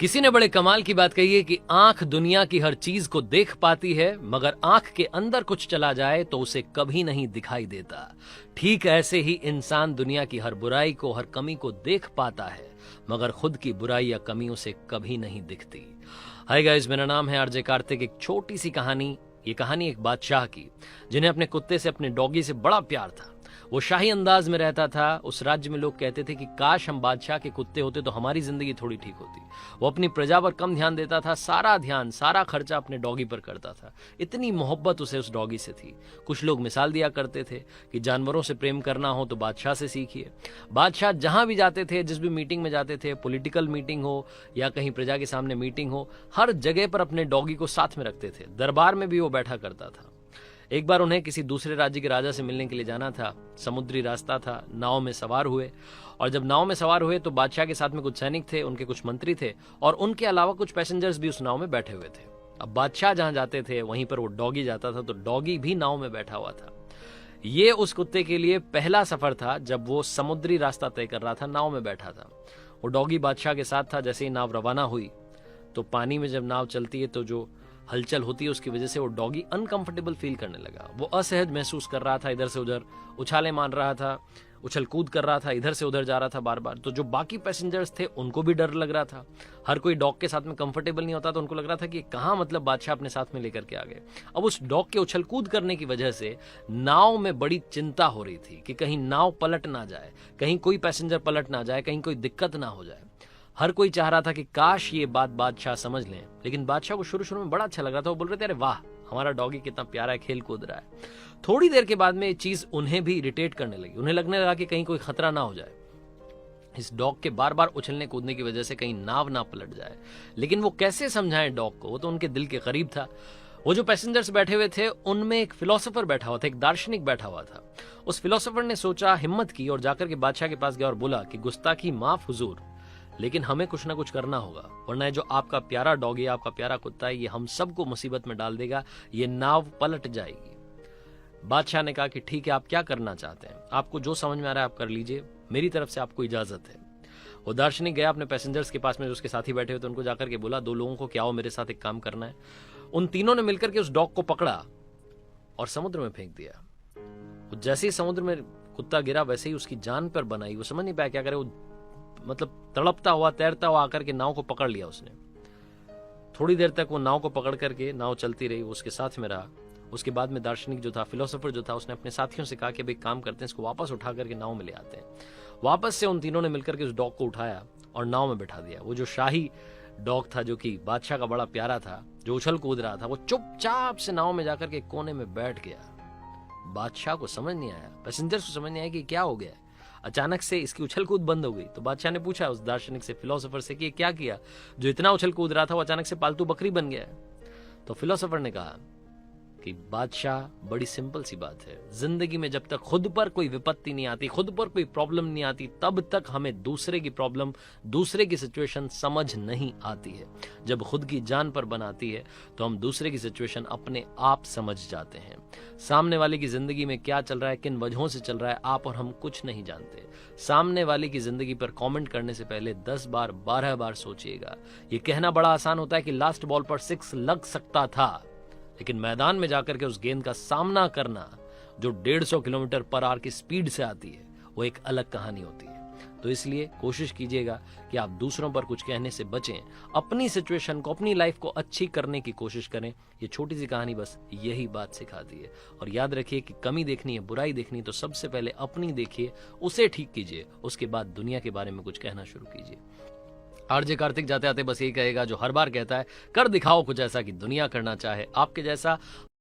किसी ने बड़े कमाल की बात कही है कि आंख दुनिया की हर चीज को देख पाती है, मगर आंख के अंदर कुछ चला जाए तो उसे कभी नहीं दिखाई देता। ठीक ऐसे ही इंसान दुनिया की हर बुराई को, हर कमी को देख पाता है, मगर खुद की बुराई या कमी उसे कभी नहीं दिखती। हाय गाइस, मेरा नाम है आरजे कार्तिक। एक छोटी सी कहानी। ये कहानी एक बादशाह की, जिन्हें अपने कुत्ते से, अपने डॉगी से बड़ा प्यार था। वो शाही अंदाज में रहता था। उस राज्य में लोग कहते थे कि काश हम बादशाह के कुत्ते होते तो हमारी जिंदगी थोड़ी ठीक होती। वो अपनी प्रजा पर कम ध्यान देता था, सारा ध्यान, सारा खर्चा अपने डॉगी पर करता था। इतनी मोहब्बत उसे उस डॉगी से थी। कुछ लोग मिसाल दिया करते थे कि जानवरों से प्रेम करना हो तो बादशाह से सीखिए। बादशाह जहां भी जाते थे, जिस भी मीटिंग में जाते थे, पॉलिटिकल मीटिंग हो या कहीं प्रजा के सामने मीटिंग हो, हर जगह पर अपने डॉगी को साथ में रखते थे। दरबार में भी वो बैठा करता था। एक बार उन्हें किसी दूसरे राज्य के राजा से मिलने के लिए जाना था। समुद्री रास्ता था। नाव में सवार हुए, और जब नाव में सवार हुए तो बादशाह के साथ में कुछ सैनिक थे, उनके कुछ मंत्री थे, और उनके अलावा कुछ पैसेंजर्स भी उस नाव में बैठे हुए थे। अब बादशाह जहां जाते थे वहीं पर वो डॉगी जाता था, तो डॉगी भी नाव में बैठा हुआ था। ये उस कुत्ते के लिए पहला सफर था जब वो समुद्री रास्ता तय कर रहा था, नाव में बैठा था। वो डॉगी बादशाह के साथ था। जैसे ही नाव रवाना हुई तो पानी में जब नाव चलती है तो जो हलचल होती है उसकी वजह से वो डॉगी अनकंफर्टेबल फील करने लगा। वो असहज महसूस कर रहा था, इधर से उधर उछाले मार रहा था, उछल कूद कर रहा था, इधर से उधर जा रहा था बार बार। तो जो बाकी पैसेंजर्स थे उनको भी डर लग रहा था। हर कोई डॉग के साथ में कंफर्टेबल नहीं होता, तो उनको लग रहा था कि कहाँ मतलब बादशाह अपने साथ में लेकर के आ गए। अब उस डॉग के उछल कूद करने की वजह से नाव में बड़ी चिंता हो रही थी कि कहीं नाव पलट ना जाए, कहीं कोई पैसेंजर पलट ना जाए, कहीं कोई दिक्कत ना हो जाए। हर कोई चाह रहा था कि काश ये बात बादशाह समझ लें, लेकिन बादशाह को शुरू शुरू में बड़ा अच्छा लग रहा था। वो बोल रहे थे, अरे वाह, हमारा डॉगी कितना प्यारा है, खेल कूद रहा है। थोड़ी देर के बाद में ये चीज उन्हें भी इरिटेट करने लगी। उन्हें लगने लगा कि कहीं कोई खतरा ना हो जाए, इस डॉग के बार बार उछलने कूदने की वजह से कहीं नाव ना पलट जाए। लेकिन वो कैसे समझाएं डॉग को? वो तो उनके दिल के करीब था। वो जो पैसेंजर्स बैठे हुए थे उनमें एक फिलोसोफर बैठा हुआ था, एक दार्शनिक बैठा हुआ था। उस फिलोसोफर ने सोचा, हिम्मत की और जाकर के बादशाह के पास गया और बोला कि गुस्ताखी माफ हुजूर, लेकिन हमें कुछ ना कुछ करना होगा, वरना ये जो आपका प्यारा डॉगी, आपका प्यारा कुत्ता है, ये हम सबको मुसीबत में डाल देगा, ये नाव पलट जाएगी। बादशाह ने कहा कि ठीक है, आप क्या करना चाहते हैं, आपको जो समझ में आ रहा है आप कर लीजिए, मेरी तरफ से आपको इजाजत है। वो दार्शनिक गया अपने पैसेंजर्स के पास में, जो उसके साथी बैठे हुए थे, उनको जाकर के बोला, दो लोगों को क्या हो, मेरे साथ एक काम करना है। उन तीनों ने मिलकर के उस डॉग को पकड़ा और समुद्र में फेंक दिया। जैसे ही समुद्र में कुत्ता गिरा वैसे ही उसकी जान पर बनाई। वो समझ नहीं पाया क्या करे। वो मतलब तड़पता हुआ, तैरता हुआ आकर के नाव को पकड़ लिया उसने। थोड़ी देर तक वो नाव को पकड़ करके नाव चलती रही, वो उसके साथ में रहा। उसके बाद में दार्शनिक जो था, फिलोसोफर जो था, उसने अपने साथियों से कहा कि भाई काम करते हैं, इसको वापस उठा करके नाव में ले आते हैं। वापस से उन तीनों ने मिलकर के उस डॉग को उठाया और नाव में बैठा दिया। वो जो शाही डॉग था, जो कि बादशाह का बड़ा प्यारा था, जो उछल कूद रहा था, वो चुपचाप से नाव में जाकर के कोने में बैठ गया। बादशाह को समझ नहीं आया, पैसेंजर्स को समझ नहीं आया कि क्या हो गया। अचानक से इसकी उछल कूद बंद हो गई। तो बादशाह ने पूछा उस दार्शनिक से, फिलोसोफर से, कि क्या किया, जो इतना उछल कूद रहा था वो अचानक से पालतू बकरी बन गया है। तो फिलोसोफर ने कहा कि बादशाह, बड़ी सिंपल सी बात है, जिंदगी में जब तक खुद पर कोई विपत्ति नहीं आती, खुद पर कोई प्रॉब्लम नहीं आती, तब तक हमें दूसरे की प्रॉब्लम, दूसरे की सिचुएशन समझ नहीं आती है। जब खुद की जान पर बनाती है तो हम दूसरे की सिचुएशन अपने आप समझ जाते हैं। सामने वाले की जिंदगी में क्या चल रहा है, किन वजहों से चल रहा है, आप और हम कुछ नहीं जानते। सामने वाले की जिंदगी पर कमेंट करने से पहले 10 बार 12 बार सोचिएगा। ये कहना बड़ा आसान होता है कि लास्ट बॉल पर 6 लग सकता था, लेकिन मैदान में जाकर के उस गेंद का सामना करना, जो 150 किलोमीटर पर आवर की स्पीड से आती है, वो एक अलग कहानी होती है। तो इसलिए कोशिश कीजिएगा कि आप दूसरों पर कुछ कहने से बचें, अपनी सिचुएशन को, अपनी लाइफ को अच्छी करने की कोशिश करें। ये छोटी सी कहानी बस यही बात सिखाती है। और याद रखिए कि कमी देखनी है, बुराई देखनी है, तो सबसे पहले अपनी देखिए, उसे ठीक कीजिए, उसके बाद दुनिया के बारे में कुछ कहना शुरू कीजिए। आरजे कार्तिक जाते आते बस यही कहेगा जो हर बार कहता है, कर दिखाओ कुछ ऐसा कि दुनिया करना चाहे आपके जैसा।